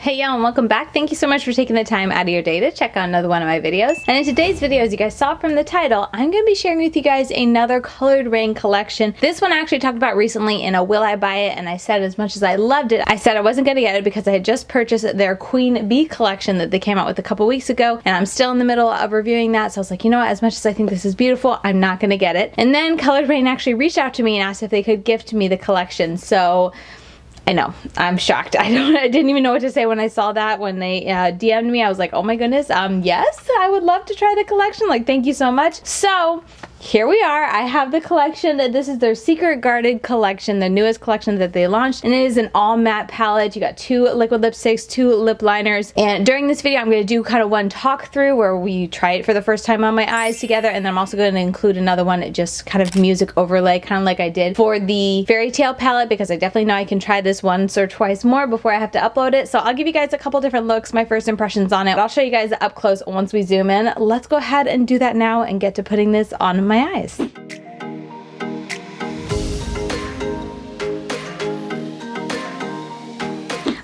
Hey y'all, and welcome back. Thank you so much for taking the time out of your day to check out another one of my videos. And in today's video, as you guys saw from the title, I'm going to be sharing with you guys another colored Raine collection. This one I actually talked about recently in a Will I Buy It, and I said as much as I loved it, I said I wasn't going to get it because I had just purchased their Queen Bee collection that they came out with a couple weeks ago, and I'm still in the middle of reviewing that, so I was like, you know what, as much as I think this is beautiful, I'm not going to get it. And then Colored Raine actually reached out to me and asked if they could gift me the collection, so I know, I'm shocked. I didn't even know what to say when I saw that. When they DM'd me, I was like, oh my goodness, yes, I would love to try the collection. Like, thank you so much. So here we are. I have the collection. This is their Secret Guarded collection, the newest collection that they launched, and it is an all matte palette. You got 2 liquid lipsticks, 2 lip liners, and during this video I'm going to do kind of one talk through where we try it for the first time on my eyes together, and then I'm also going to include another one, just kind of music overlay, kind of like I did for the Fairy Tale palette, because I definitely know I can try this once or twice more before I have to upload it. So I'll give you guys a couple different looks, my first impressions on it. I'll show you guys up close once we zoom in. Let's go ahead and do that now and get to putting this on my eyes.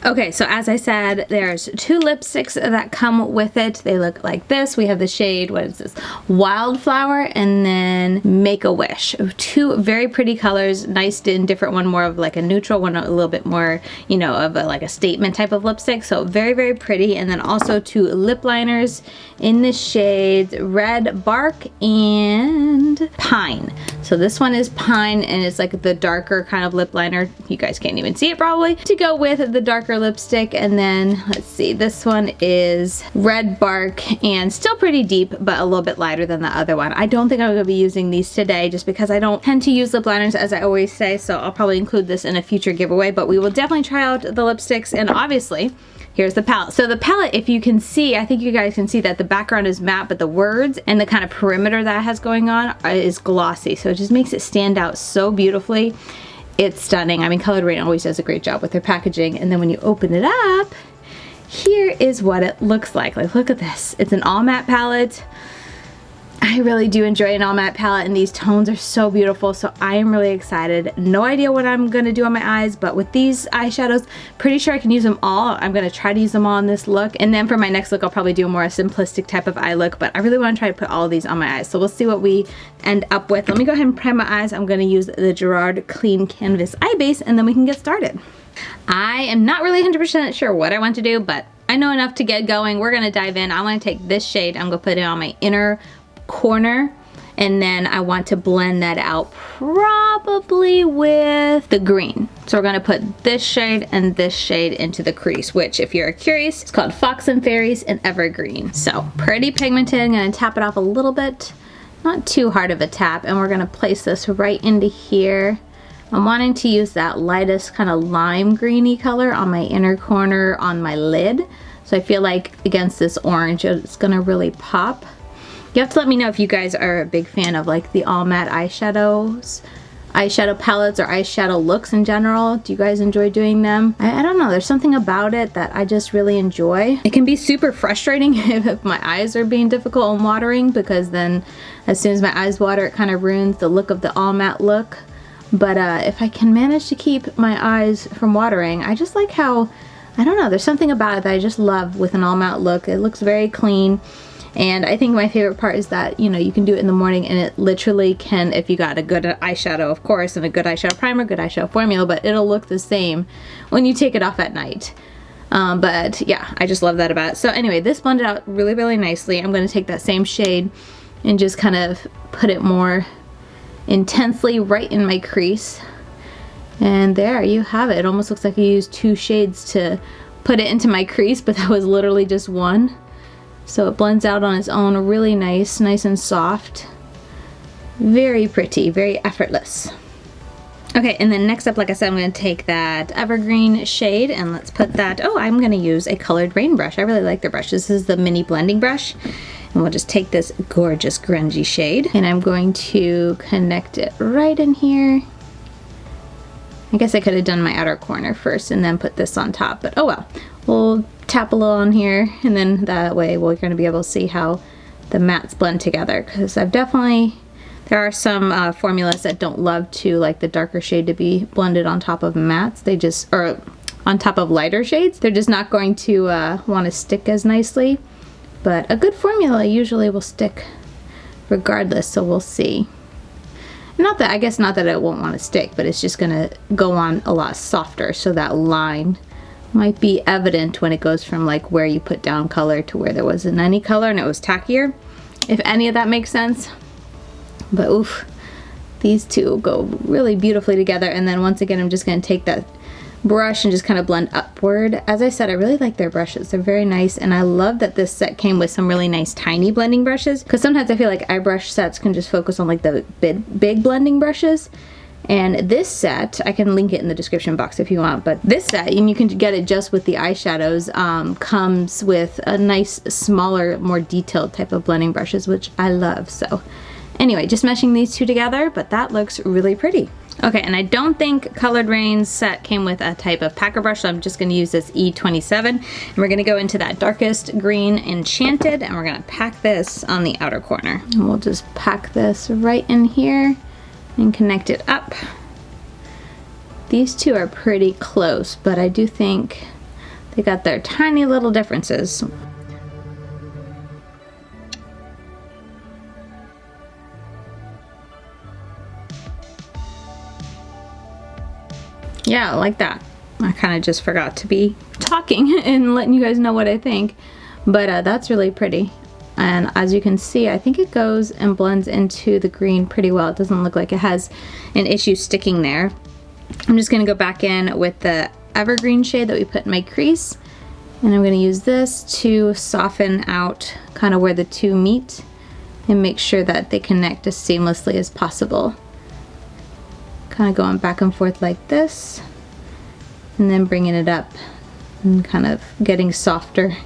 Okay, so as I said, there's 2 lipsticks that come with it. They look like this. We have the shade, what is this? Wildflower, and then Make-A-Wish. 2 very pretty colors, nice and different. One more of like a neutral, one a little bit more, you know, of like a statement type of lipstick. So very, very pretty. And then also 2 lip liners in the shades Red Bark and Pine. So this one is Pine, and it's like the darker kind of lip liner. You guys can't even see it probably. To go with the darker lipstick, and then let's see, this one is Red Bark and still pretty deep, but a little bit lighter than the other one. I don't think I'm going to be using these today just because I don't tend to use lip liners, as I always say, so I'll probably include this in a future giveaway, but we will definitely try out the lipsticks. And obviously here's the palette. So the palette, if you can see, I think you guys can see that the background is matte, but the words and the kind of perimeter that it has going on is glossy, so it just makes it stand out so beautifully. It's stunning. I mean, Colored Raine always does a great job with their packaging. And then when you open it up, here is what it looks like. Like, look at this. It's an all matte palette. I really do enjoy an all matte palette, and these tones are so beautiful, so I am really excited. No idea what I'm going to do on my eyes, but with these eyeshadows, pretty sure I can use them all. I'm going to try to use them all in this look, and then for my next look I'll probably do a more simplistic type of eye look, but I really want to try to put all of these on my eyes, so we'll see what we end up with. Let me go ahead and prime my eyes. I'm going to use the Gerard Clean Canvas Eye Base, and then we can get started. I am not really 100% sure what I want to do, but I know enough to get going. We're going to dive in. I want to take this shade, I'm going to put it on my inner corner, and then I want to blend that out probably with the green. So we're going to put this shade and this shade into the crease, which, if you're curious, it's called Fox and Fairies and Evergreen. So pretty pigmented. I'm going to tap it off a little bit, not too hard of a tap, and we're going to place this right into here. I'm wanting to use that lightest kind of lime greeny color on my inner corner on my lid, so I feel like against this orange it's going to really pop. You have to let me know if you guys are a big fan of like the all matte eyeshadows, eyeshadow palettes, or eyeshadow looks in general. Do you guys enjoy doing them? I don't know, there's something about it that I just really enjoy. It can be super frustrating if my eyes are being difficult and watering, because then as soon as my eyes water it kind of ruins the look of the all matte look. But if I can manage to keep my eyes from watering, I just like how, I don't know, there's something about it that I just love with an all matte look. It looks very clean. And I think my favorite part is that, you know, you can do it in the morning, and it literally can, if you got a good eyeshadow, of course, and a good eyeshadow primer, good eyeshadow formula, but it'll look the same when you take it off at night. But yeah, I just love that about it. So anyway, this blended out really, really nicely. I'm going to take that same shade and just kind of put it more intensely right in my crease. And there you have it. It almost looks like I used 2 shades to put it into my crease, but that was literally just one. So it blends out on its own, really nice and soft. Very pretty, very effortless. Okay, and then next up, like I said, I'm going to take that Evergreen shade, and let's put that, oh, I'm going to use a Colored Raine brush. I really like their brush. This is the mini blending brush. And we'll just take this gorgeous grungy shade, and I'm going to connect it right in here. I guess I could have done my outer corner first and then put this on top, but oh well. We'll tap a little on here, and then that way we're going to be able to see how the mattes blend together, because I've definitely, there are some formulas that don't love to like the darker shade to be blended on top of mattes. They just, or on top of lighter shades, they're just not going to want to stick as nicely. But a good formula usually will stick regardless, so we'll see. Not that, I guess not that it won't want to stick, but it's just gonna go on a lot softer, so that line might be evident when it goes from like where you put down color to where there wasn't any color and it was tackier, if any of that makes sense. But oof, these two go really beautifully together. And then once again, I'm just gonna take that brush and just kind of blend upward. As I said, I really like their brushes. They're very nice, and I love that this set came with some really nice tiny blending brushes, because sometimes I feel like eyebrush sets can just focus on like the big blending brushes. And this set, I can link it in the description box if you want, but this set, and you can get it just with the eyeshadows, comes with a nice, smaller, more detailed type of blending brushes, which I love. So anyway, just meshing these two together, but that looks really pretty. Okay, and I don't think Colored Raine's set came with a type of packer brush, so I'm just gonna use this E27, and we're gonna go into that darkest green Enchanted, and we're gonna pack this on the outer corner. And we'll just pack this right in here and connect it up. These two are pretty close, but I do think they got their tiny little differences. Yeah, like that. I kind of just forgot to be talking and letting you guys know what I think, but that's really pretty. And as you can see, I think it goes and blends into the green pretty well. It doesn't look like it has an issue sticking there. I'm just gonna go back in with the Evergreen shade that we put in my crease, and I'm gonna use this to soften out kind of where the two meet and make sure that they connect as seamlessly as possible. Kind of going back and forth like this, and then bringing it up and kind of getting softer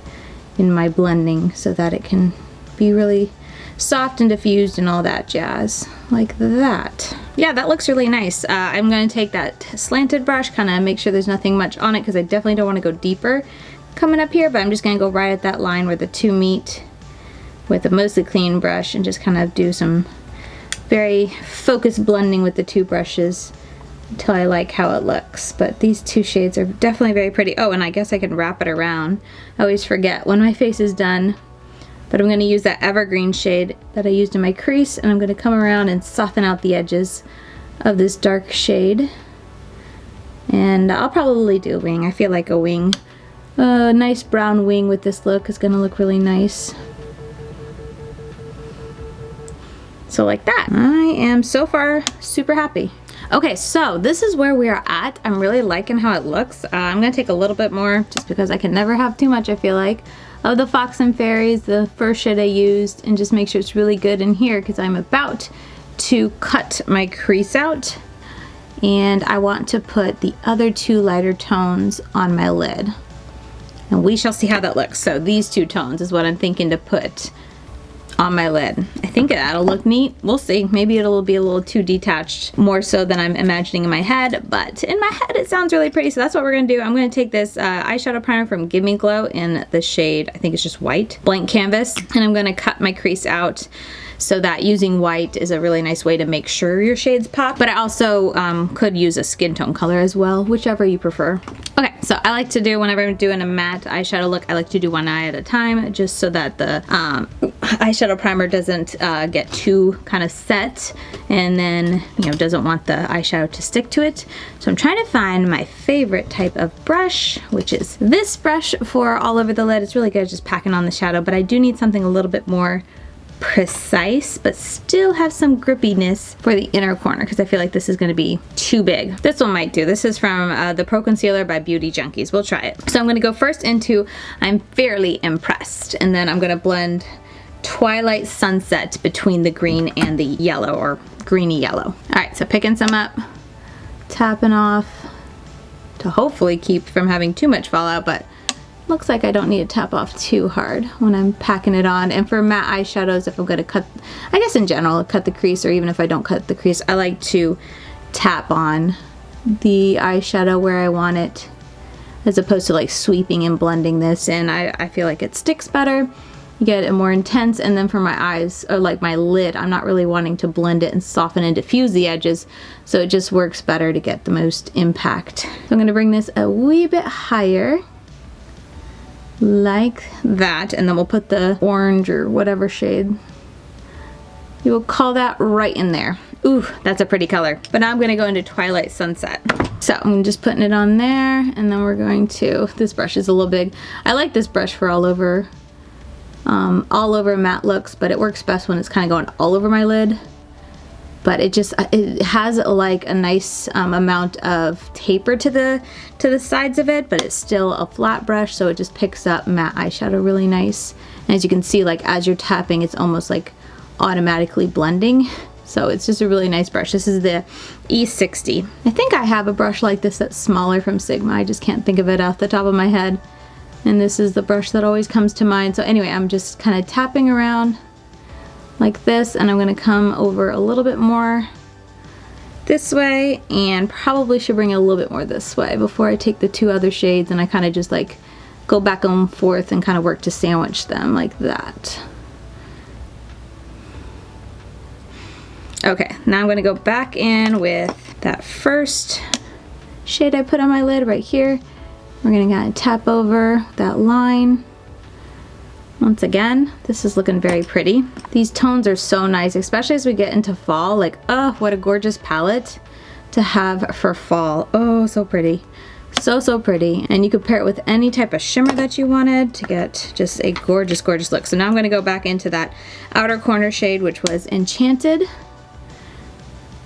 in my blending so that it can be really soft and diffused and all that jazz, like that. Yeah, that looks really nice. I'm going to take that slanted brush, kind of make sure there's nothing much on it, because I definitely don't want to go deeper coming up here, but I'm just going to go right at that line where the two meet with a mostly clean brush and just kind of do some very focused blending with the two brushes until I like how it looks. But these two shades are definitely very pretty. Oh, and I guess I can wrap it around. I always forget when my face is done, but I'm going to use that Evergreen shade that I used in my crease, and I'm going to come around and soften out the edges of this dark shade. And I'll probably do a wing. I feel like a wing, a nice brown wing with this look is going to look really nice. So like that. I am so far super happy. Okay, so this is where we are at. I'm really liking how it looks. I'm gonna take a little bit more, just because I can never have too much, I feel like, of the Fox and Fairies, the first shade I used, and just make sure it's really good in here, because I'm about to cut my crease out, and I want to put the other two lighter tones on my lid. And we shall see how that looks. So these two tones is what I'm thinking to put on my lid. I think that'll look neat. We'll see. Maybe it'll be a little too detached, more so than I'm imagining in my head, but in my head it sounds really pretty, so that's what we're gonna do. I'm gonna take this eyeshadow primer from Gimme Glow in the shade, I think it's just white, Blank Canvas, and I'm gonna cut my crease out so that using white is a really nice way to make sure your shades pop. But I also could use a skin tone color as well, whichever you prefer. Okay, so I like to do, whenever I'm doing a matte eyeshadow look, I like to do one eye at a time, just so that the eyeshadow primer doesn't get too kind of set, and then, you know, doesn't want the eyeshadow to stick to it. So I'm trying to find my favorite type of brush, which is this brush for all over the lid. It's really good just packing on the shadow, but I do need something a little bit more precise, but still have some grippiness for the inner corner, because I feel like this is going to be too big. This one might do. This is from the Pro Concealer by Beauty Junkies. We'll try it. So I'm going to go first into I'm Fairly Impressed, and then I'm going to blend Twilight Sunset between the green and the yellow, or greeny yellow. Alright, so picking some up, tapping off to hopefully keep from having too much fallout, but looks like I don't need to tap off too hard when I'm packing it on. And for matte eyeshadows, if I'm going to cut, I guess in general, cut the crease, or even if I don't cut the crease, I like to tap on the eyeshadow where I want it, as opposed to like sweeping and blending this in. I feel like it sticks better, you get it more intense. And then for my eyes, or like my lid, I'm not really wanting to blend it and soften and diffuse the edges, so it just works better to get the most impact. So I'm gonna bring this a wee bit higher, like that, and then we'll put the orange or whatever shade you will call that right in there. Ooh, that's a pretty color. But now I'm gonna go into Twilight Sunset. So I'm just putting it on there, and then we're going to, this brush is a little big. I like this brush for all over matte looks, but it works best when it's kind of going all over my lid. But it has like a nice amount of taper to the sides of it, but it's still a flat brush, so it just picks up matte eyeshadow really nice. And as you can see, like as you're tapping, it's almost like automatically blending. So it's just a really nice brush. This is the E60. I think I have a brush like this that's smaller from Sigma. I just can't think of it off the top of my head. And this is the brush that always comes to mind. So anyway, I'm just kind of tapping around like this, and I'm gonna come over a little bit more this way, and probably should bring it a little bit more this way before I take the two other shades, and I kind of just like go back and forth and kind of work to sandwich them like that. Okay, now I'm gonna go back in with that first shade I put on my lid right here. We're gonna kind of tap over that line. Once again, this is looking very pretty. These tones are so nice, especially as we get into fall. Like, oh, what a gorgeous palette to have for fall. Oh, so pretty. So pretty. And you could pair it with any type of shimmer that you wanted to get just a gorgeous, gorgeous look. So now I'm gonna go back into that outer corner shade, which was Enchanted.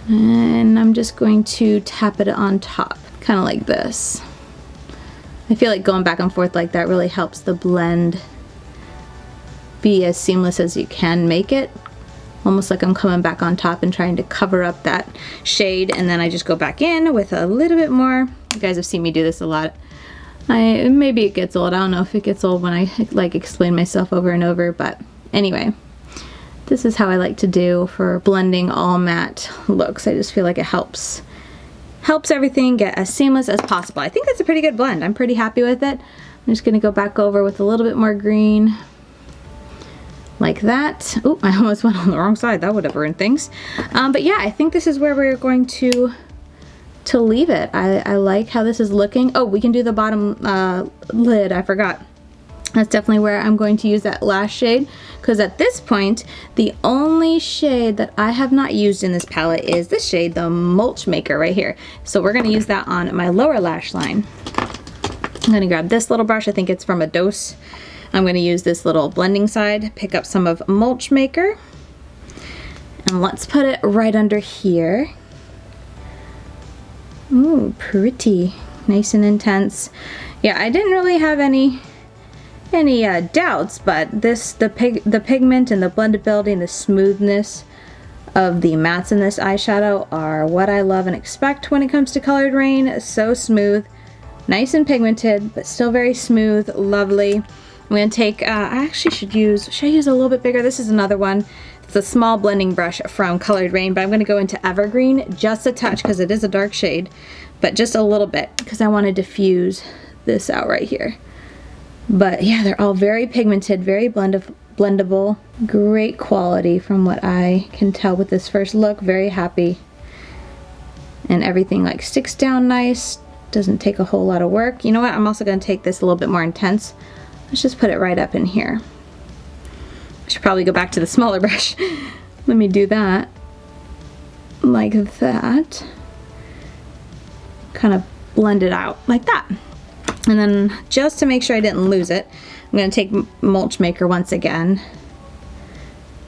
And I'm just going to tap it on top, kind of like this. I feel like going back and forth like that really helps the blend be as seamless as you can make it. Almost like I'm coming back on top and trying to cover up that shade, and then I just go back in with a little bit more. You guys have seen me do this a lot. Maybe it gets old. I don't know if it gets old when I like explain myself over and over, but anyway. This is how I like to do for blending all matte looks. I just feel like it helps everything get as seamless as possible. I think that's a pretty good blend. I'm pretty happy with it. I'm just gonna go back over with a little bit more green, like that. Oh, I almost went on the wrong side. That would have ruined things. But yeah, I think this is where we're going to leave it. I like how this is looking. Oh, we can do the bottom lid. I forgot. That's definitely where I'm going to use that last shade, because at this point, the only shade that I have not used in this palette is this shade, the Mulch Maker right here. So we're gonna use that on my lower lash line. I'm gonna grab this little brush. I think it's from a Dose. I'm gonna use this little blending side, pick up some of Mulch Maker, and let's put it right under here. Ooh, pretty. Nice and intense. Yeah, I didn't really have any doubts, but the pigment and the blendability and the smoothness of the mattes in this eyeshadow are what I love and expect when it comes to colored Raine. So smooth, nice and pigmented, but still very smooth, lovely. I'm gonna take, I actually should I use a little bit bigger? This is another one. It's a small blending brush from Colored Raine, but I'm gonna go into Evergreen just a touch because it is a dark shade, but just a little bit because I want to diffuse this out right here. But yeah, they're all very pigmented, very blendable, great quality from what I can tell with this first look. Very happy. And everything like sticks down nice, doesn't take a whole lot of work. You know what, I'm also gonna take this a little bit more intense. Let's just put it right up in here. I should probably go back to the smaller brush. Let me do that. Like that. Kind of blend it out like that. And then just to make sure I didn't lose it, I'm going to take Mulch Maker once again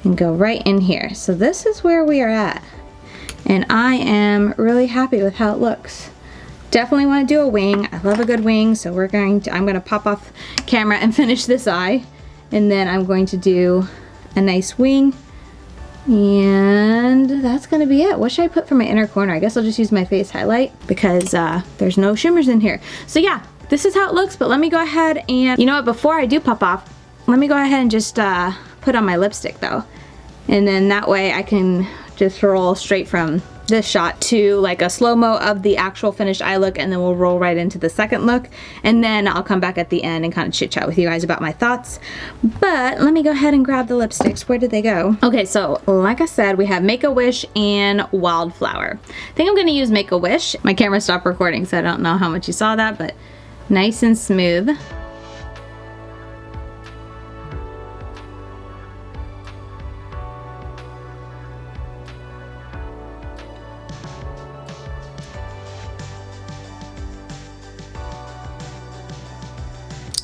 and go right in here. So this is where we are at. And I am really happy with how it looks. Definitely want to do a wing. I love a good wing, so I'm going to pop off camera and finish this eye. And then I'm going to do a nice wing. And that's gonna be it. What should I put for my inner corner? I guess I'll just use my face highlight because there's no shimmers in here. So yeah, this is how it looks, but let me go ahead and, you know what, before I do pop off, let me go ahead and just put on my lipstick though. And then that way I can just roll straight from this shot to like a slow-mo of the actual finished eye look, and then we'll roll right into the second look, and then I'll come back at the end and kind of chit chat with you guys about my thoughts. But let me go ahead and grab the lipsticks. Where did they go? Okay, so like I said, we have Make-A-Wish and Wildflower. I think I'm gonna use Make-A-Wish. My camera stopped recording, so I don't know how much you saw that, but nice and smooth.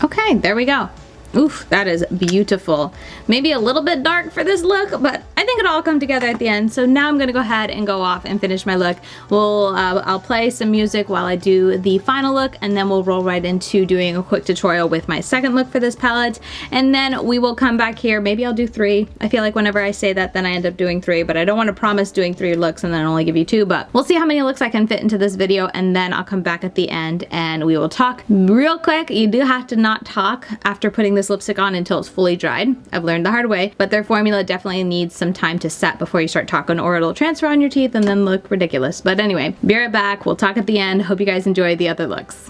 Okay, there we go. Oof, that is beautiful. Maybe a little bit dark for this look, but I think it'll all come together at the end. So now I'm gonna go ahead and go off and finish my look. I'll play some music while I do the final look, and then we'll roll right into doing a quick tutorial with my second look for this palette. And then we will come back here. Maybe I'll do 3. I feel like whenever I say that, then I end up doing 3, but I don't want to promise doing 3 looks and then only give you 2, but we'll see how many looks I can fit into this video, and then I'll come back at the end and we will talk real quick. You do have to not talk after putting this lipstick on until it's fully dried. I've learned the hard way, but their formula definitely needs some time to set before you start talking, or it'll transfer on your teeth and then look ridiculous. But anyway, be right back. We'll talk at the end. Hope you guys enjoy the other looks.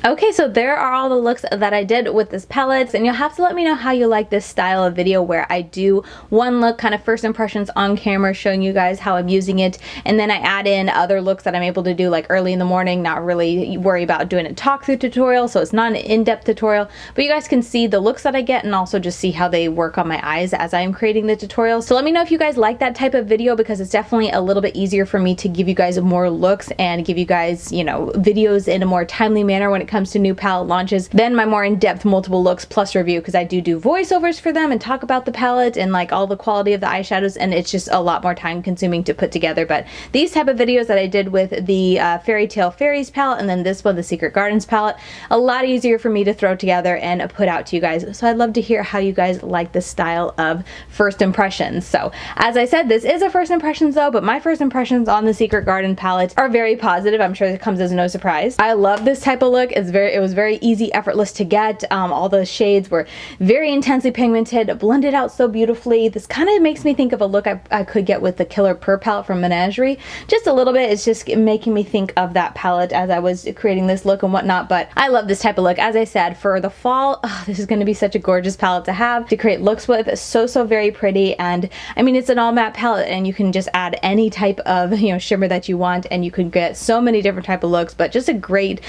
Okay, so there are all the looks that I did with this palette, and you'll have to let me know how you like this style of video where I do one look, kind of first impressions on camera, showing you guys how I'm using it, and then I add in other looks that I'm able to do like early in the morning, not really worry about doing a talk through tutorial, so it's not an in-depth tutorial, but you guys can see the looks that I get and also just see how they work on my eyes as I am creating the tutorial. So let me know if you guys like that type of video, because it's definitely a little bit easier for me to give you guys more looks and give you guys, you know, videos in a more timely manner when it comes to new palette launches than my more in-depth multiple looks plus review, because I do voiceovers for them and talk about the palette and like all the quality of the eyeshadows, and it's just a lot more time consuming to put together. But these type of videos that I did with the Fairy Tale Fairies palette and then this one, the Secret Gardens palette, a lot easier for me to throw together and put out to you guys. So I'd love to hear how you guys like this style of first impressions. So as I said, this is a first impressions though, but my first impressions on the Secret Garden palette are very positive. I'm sure it comes as no surprise. I love this type of look. It was very easy, effortless to get. All the shades were very intensely pigmented, blended out so beautifully. This kind of makes me think of a look I could get with the Killer Purr palette from Menagerie. Just a little bit. It's just making me think of that palette as I was creating this look and whatnot, but I love this type of look. As I said, for the fall, this is going to be such a gorgeous palette to have to create looks with. So very pretty, and I mean, it's an all matte palette and you can just add any type of, you know, shimmer that you want and you can get so many different type of looks, but just a great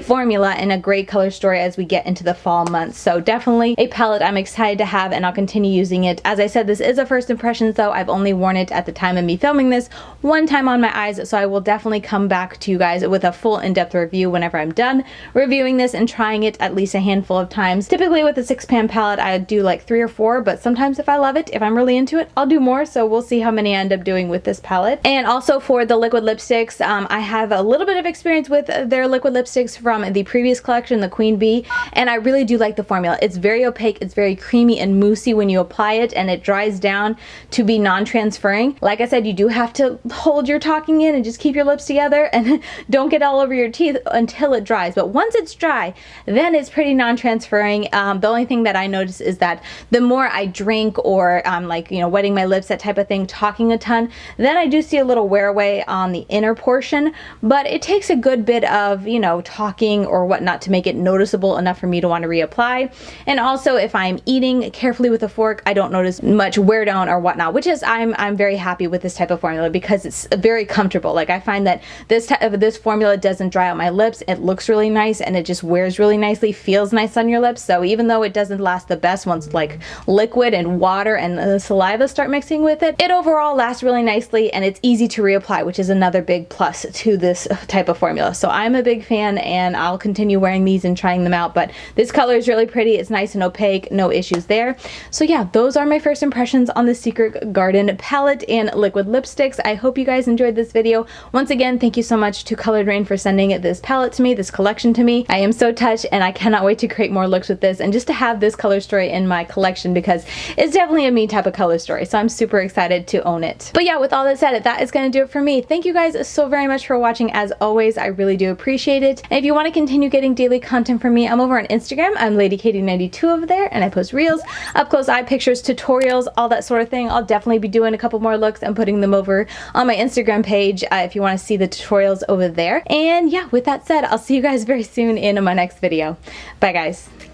formula and a great color story as we get into the fall months. So definitely a palette I'm excited to have, and I'll continue using it. As I said, this is a first impressions though. I've only worn it at the time of me filming this one time on my eyes, so I will definitely come back to you guys with a full in-depth review whenever I'm done reviewing this and trying it at least a handful of times. Typically with a 6-pan palette I do like 3 or 4, but sometimes if I love it, if I'm really into it, I'll do more, so we'll see how many I end up doing with this palette. And also for the liquid lipsticks, I have a little bit of experience with their liquid lipsticks from the previous collection, the Queen Bee, and I really do like the formula. It's very opaque, it's very creamy and moussey when you apply it, and it dries down to be non-transferring. Like I said, you do have to hold your talking in and just keep your lips together and don't get all over your teeth until it dries, but once it's dry, then it's pretty non-transferring. The only thing that I notice is that the more I drink or like, you know, wetting my lips, that type of thing, talking a ton, then I do see a little wear away on the inner portion, but it takes a good bit of, you know, talking or whatnot to make it noticeable enough for me to want to reapply. And also if I'm eating carefully with a fork, I don't notice much wear down or whatnot, which is I'm very happy with this type of formula because it's very comfortable. Like I find that this formula doesn't dry out my lips. It looks really nice and it just wears really nicely, feels nice on your lips. So even though it doesn't last the best once like liquid and water and the saliva start mixing with it, it overall lasts really nicely and it's easy to reapply, which is another big plus to this type of formula. So I'm a big fan and I'll continue wearing these and trying them out, but this color is really pretty. It's nice and opaque, no issues there. So yeah, those are my first impressions on the Secret Garden palette and liquid lipsticks. I hope you guys enjoyed this video. Once again, thank you so much to Colored Raine for sending this palette to me, this collection to me. I am so touched and I cannot wait to create more looks with this and just to have this color story in my collection because it's definitely a me type of color story. So I'm super excited to own it. But yeah, with all that said, that is going to do it for me. Thank you guys so very much for watching. As always, I really do appreciate it. And if you want to continue getting daily content from me, I'm over on Instagram. I'm LadyKatie92 over there and I post reels, up close eye pictures, tutorials, all that sort of thing. I'll definitely be doing a couple more looks and putting them over on my Instagram page if you want to see the tutorials over there. And yeah, with that said, I'll see you guys very soon in my next video. Bye guys.